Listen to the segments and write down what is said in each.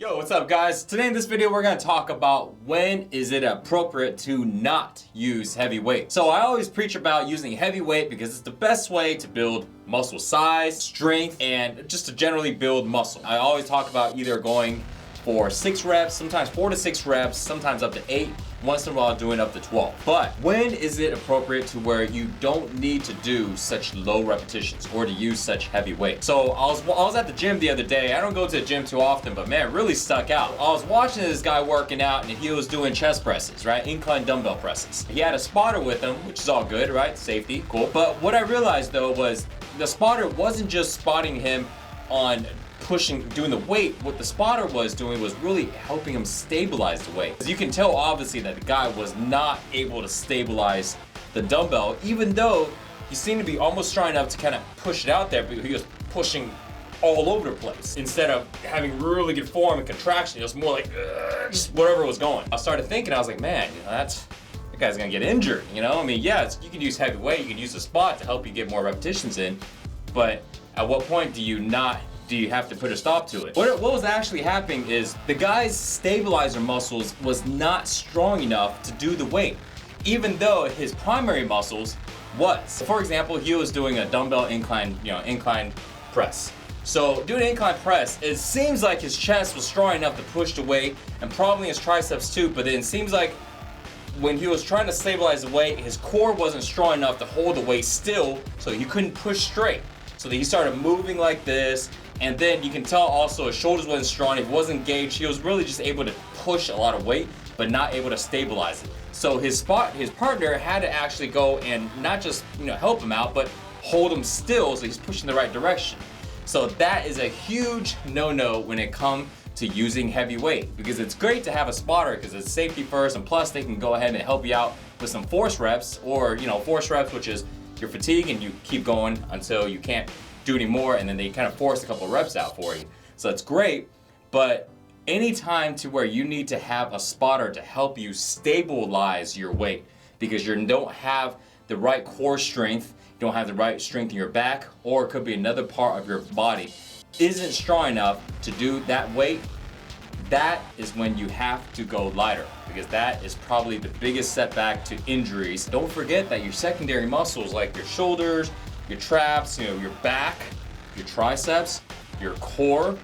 Yo, what's up guys? Today in this video we're going to talk about when is it appropriate to not use heavy weight. So I always preach about using heavy weight because it's the best way to build muscle size, strength, and just to generally build muscle. I always talk about either going for 6 reps, sometimes 4 to 6 reps, sometimes up to 8, once in a while doing up to 12. But when is it appropriate to where you don't need to do such low repetitions or to use such heavy weight? So I was at the gym the other day. I don't go to the gym too often, but man, it really stuck out. I was watching this guy working out and he was doing chest presses, right? Incline dumbbell presses. He had a spotter with him, which is all good, right? Safety, cool. But what I realized though was the spotter wasn't just spotting him on doing the weight. What the spotter was doing was really helping him stabilize the weight. As you can tell, obviously, that the guy was not able to stabilize the dumbbell, even though he seemed to be almost strong enough to kind of push it out there, but he was pushing all over the place. Instead of having really good form and contraction, it was more like just whatever was going. I started thinking, I was like, man, that guy's gonna get injured, you know? I mean, yeah, you can use heavy weight, you can use a spot to help you get more repetitions in, but at what point do you have to put a stop to it? What was actually happening is the guy's stabilizer muscles was not strong enough to do the weight, even though his primary muscles was. So for example, he was doing a dumbbell incline press. So doing an incline press, it seems like his chest was strong enough to push the weight, and probably his triceps too, but then it seems like when he was trying to stabilize the weight, his core wasn't strong enough to hold the weight still, so he couldn't push straight. So that he started moving like this, and then you can tell also his shoulders wasn't strong, he wasn't engaged, he was really just able to push a lot of weight, but not able to stabilize it. So his partner had to actually go and not just help him out, but hold him still so he's pushing the right direction. So that is a huge no-no when it comes to using heavy weight, because it's great to have a spotter because it's safety first, and plus they can go ahead and help you out with some force reps, or force reps, which is your fatigue, and you keep going until you can't do anymore, and then they kind of force a couple of reps out for you. So it's great, but anytime to where you need to have a spotter to help you stabilize your weight because you don't have the right core strength, you don't have the right strength in your back, or it could be another part of your body isn't strong enough to do that weight, that is when you have to go lighter, because that is probably the biggest setback to injuries. Don't forget that your secondary muscles like your shoulders, your traps, your back, your triceps, your core,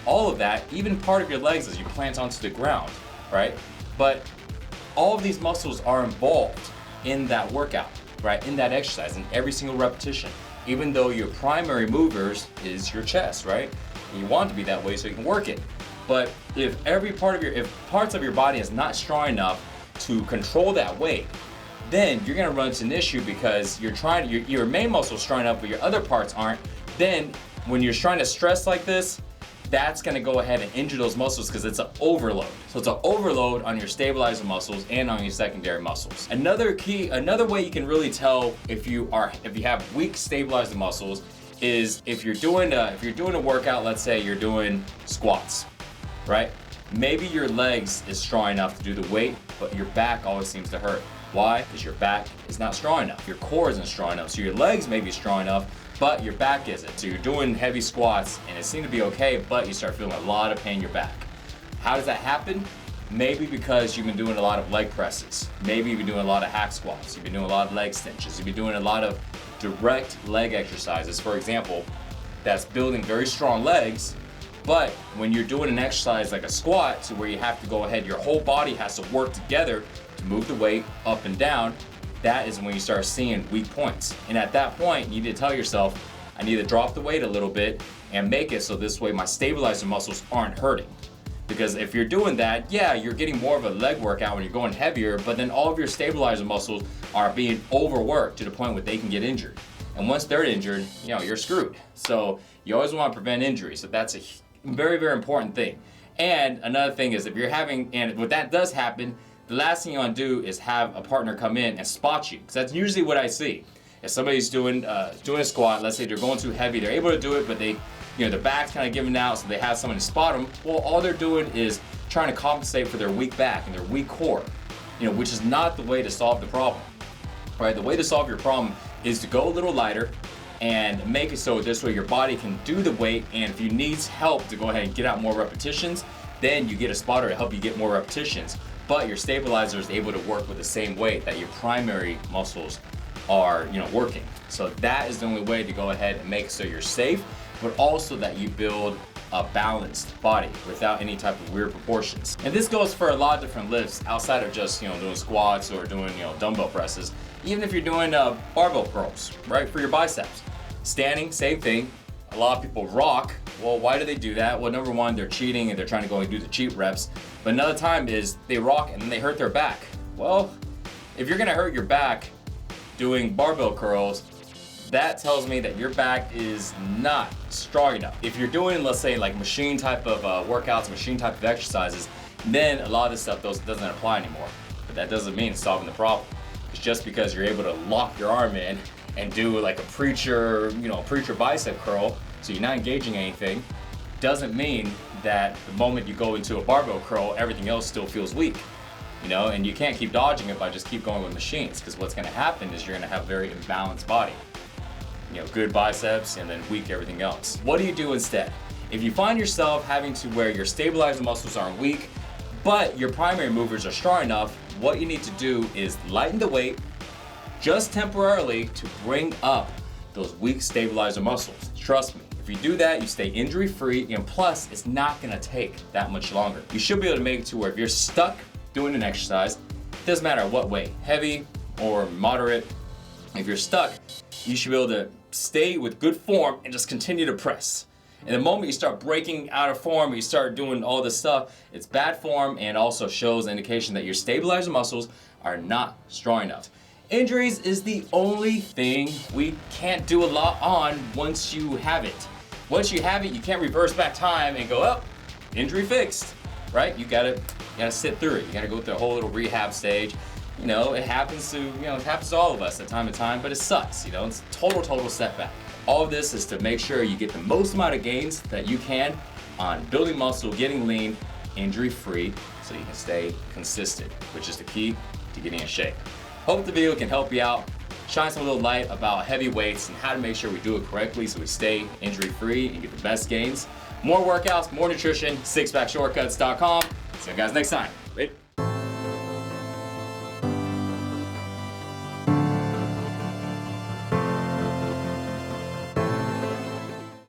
all of that, even part of your legs as you plant onto the ground, right? But all of these muscles are involved in that workout, right? In that exercise, in every single repetition, even though your primary movers is your chest, right? And you want it to be that way so you can work it. But if parts of your body is not strong enough to control that weight, then you're gonna run into an issue because your main muscle is strong enough, but your other parts aren't. Then when you're trying to stress like this, that's gonna go ahead and injure those muscles because it's an overload. So it's an overload on your stabilizer muscles and on your secondary muscles. Another way you can really tell if you have weak stabilizer muscles is if you're doing a workout, let's say you're doing squats, right? Maybe your legs is strong enough to do the weight, but your back always seems to hurt. Why? Because your back is not strong enough. Your core isn't strong enough. So your legs may be strong enough, but your back isn't. So you're doing heavy squats and it seems to be okay, but you start feeling a lot of pain in your back. How does that happen? Maybe because you've been doing a lot of leg presses. Maybe you've been doing a lot of hack squats. You've been doing a lot of leg extensions. You've been doing a lot of direct leg exercises, for example, that's building very strong legs. But when you're doing an exercise like a squat, so where you have to go ahead, your whole body has to work together to move the weight up and down, that is when you start seeing weak points. And at that point, you need to tell yourself, I need to drop the weight a little bit and make it so this way my stabilizer muscles aren't hurting. Because if you're doing that, yeah, you're getting more of a leg workout when you're going heavier, but then all of your stabilizer muscles are being overworked to the point where they can get injured. And once they're injured, you're screwed. So you always want to prevent injury. So that's a very, very important thing. And another thing is and when that does happen, the last thing you want to do is have a partner come in and spot you. Because that's usually what I see. If somebody's doing a squat, let's say they're going too heavy, they're able to do it, but their back's kind of giving out, so they have someone to spot them. Well, all they're doing is trying to compensate for their weak back and their weak core, which is not the way to solve the problem, right? The way to solve your problem is to go a little lighter, and make it so this way your body can do the weight, and if you need help to go ahead and get out more repetitions, then you get a spotter to help you get more repetitions. But your stabilizer is able to work with the same weight that your primary muscles are, working. So that is the only way to go ahead and make it so you're safe, but also that you build a balanced body without any type of weird proportions. And this goes for a lot of different lifts outside of just, doing squats or doing, dumbbell presses. Even if you're doing barbell curls, right, for your biceps. Standing, same thing. A lot of people rock. Well, why do they do that? Well, number one, they're cheating and they're trying to go and do the cheat reps. But another time is they rock and then they hurt their back. Well, if you're gonna hurt your back doing barbell curls, that tells me that your back is not strong enough. If you're doing, let's say, like machine type of workouts, machine type of exercises, then a lot of this stuff doesn't apply anymore. But that doesn't mean it's solving the problem. It's just because you're able to lock your arm in and do like a preacher bicep curl, so you're not engaging anything, doesn't mean that the moment you go into a barbell curl, everything else still feels weak. And you can't keep dodging it by just keep going with machines, because what's gonna happen is you're gonna have a very imbalanced body. Good biceps and then weak everything else. What do you do instead? If you find yourself having to where your stabilizer muscles aren't weak, but your primary movers are strong enough, what you need to do is lighten the weight just temporarily to bring up those weak stabilizer muscles. Trust me, if you do that, you stay injury free, and plus it's not gonna take that much longer. You should be able to make it to where if you're stuck doing an exercise, it doesn't matter what weight, heavy or moderate, if you're stuck, you should be able to stay with good form and just continue to press. And the moment you start breaking out of form, you start doing all this stuff, it's bad form and also shows an indication that your stabilizer muscles are not strong enough. Injuries is the only thing we can't do a lot on once you have it. Once you have it, you can't reverse back time and go, oh, injury fixed, right? You gotta sit through it. You gotta go through a whole little rehab stage. It happens to all of us at time to time, but it sucks, it's a total setback. All of this is to make sure you get the most amount of gains that you can on building muscle, getting lean, injury-free, so you can stay consistent, which is the key to getting in shape. Hope the video can help you out, shine some little light about heavy weights and how to make sure we do it correctly so we stay injury-free and get the best gains. More workouts, more nutrition, SixPackShortcuts.com. See you guys next time. Later.